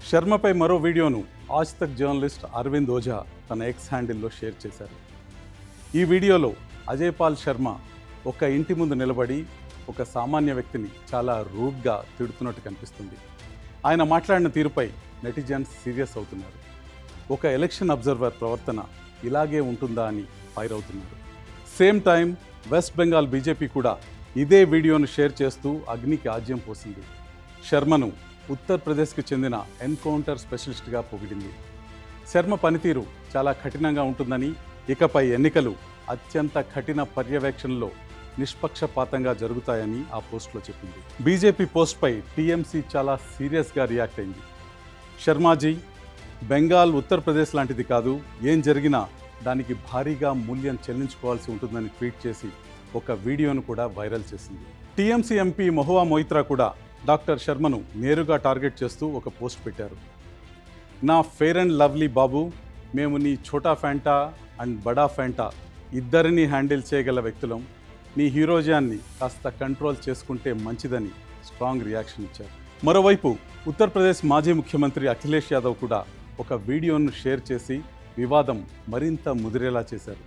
శర్మపై మరో వీడియోను ఆజ్ తక్ జర్నలిస్ట్ అరవింద్ ఓఝా తన ఎక్స్ హ్యాండిల్లో షేర్ చేశారు. ఈ వీడియోలో అజయ్ పాల్ శర్మ ఒక ఇంటి ముందు నిలబడి ఒక సామాన్య వ్యక్తిని చాలా రూడ్గా తిడుతున్నట్టు కనిపిస్తుంది. ఆయన మాట్లాడిన తీరుపై నెటిజన్స్ సీరియస్ అవుతున్నారు. ఒక ఎలక్షన్ అబ్జర్వర్ ప్రవర్తన ఇలాగే ఉంటుందా అని ఫైర్ అవుతున్నారు. Same time west Bengal BJP కూడా ఇదే వీడియోను షేర్ చేస్తూ అగ్నికి ఆజ్యం పోసింది. శర్మను ఉత్తరప్రదేశ్కి చెందిన ఎన్కౌంటర్ స్పెషలిస్ట్గా పొగిడింది. శర్మ పనితీరు చాలా కఠినంగా ఉంటుందని, ఇకపై ఎన్నికలు అత్యంత కఠిన పర్యవేక్షణలో నిష్పక్షపాతంగా జరుగుతాయని ఆ పోస్ట్లో చెప్పింది. బీజేపీ పోస్ట్పై టీఎంసీ చాలా సీరియస్గా రియాక్ట్ అయింది. శర్మాజీ, బెంగాల్ ఉత్తరప్రదేశ్ లాంటిది కాదు, ఏం జరిగినా దానికి భారీగా మూల్యం చెల్లించుకోవాల్సి ఉంటుందని ట్వీట్ చేసి ఒక వీడియోను కూడా వైరల్ చేసింది. టీఎంసీ ఎంపీ మహువా మొయిత్రా కూడా డాక్టర్ శర్మను నేరుగా టార్గెట్ చేస్తూ ఒక పోస్ట్ పెట్టారు. నా ఫెయిర్ అండ్ లవ్లీ బాబు, మేము నీ ఛోటా ఫ్యాంటా అండ్ బడా ఫ్యాంటా ఇద్దరిని హ్యాండిల్ చేయగల వ్యక్తులం. నీ హీరోజాన్ని కాస్త కంట్రోల్ చేసుకుంటే మంచిదని స్ట్రాంగ్ రియాక్షన్ ఇచ్చారు. మరోవైపు ఉత్తరప్రదేశ్ మాజీ ముఖ్యమంత్రి అఖిలేష్ యాదవ్ కూడా ఒక వీడియోను షేర్ చేసి వివాదం మరింత ముదిరేలా చేశారు.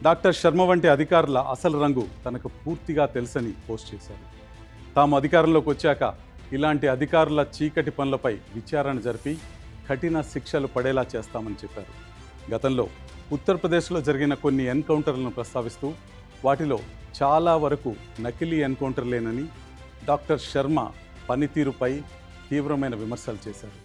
డాక్టర్ శర్మ వంటి అధికారుల అసలు రంగు తనకు పూర్తిగా తెలుసని పోస్ట్ చేశారు. తాము అధికారంలోకి వచ్చాక ఇలాంటి అధికారుల చీకటి పనులపై విచారణ జరిపి కఠిన శిక్షలు పడేలా చేస్తామని చెప్పారు. గతంలో ఉత్తరప్రదేశ్లో జరిగిన కొన్ని ఎన్కౌంటర్లను ప్రస్తావిస్తూ వాటిలో చాలా వరకు నకిలీ ఎన్కౌంటర్లేనని డాక్టర్ శర్మ పనితీరుపై తీవ్రమైన విమర్శలు చేశారు.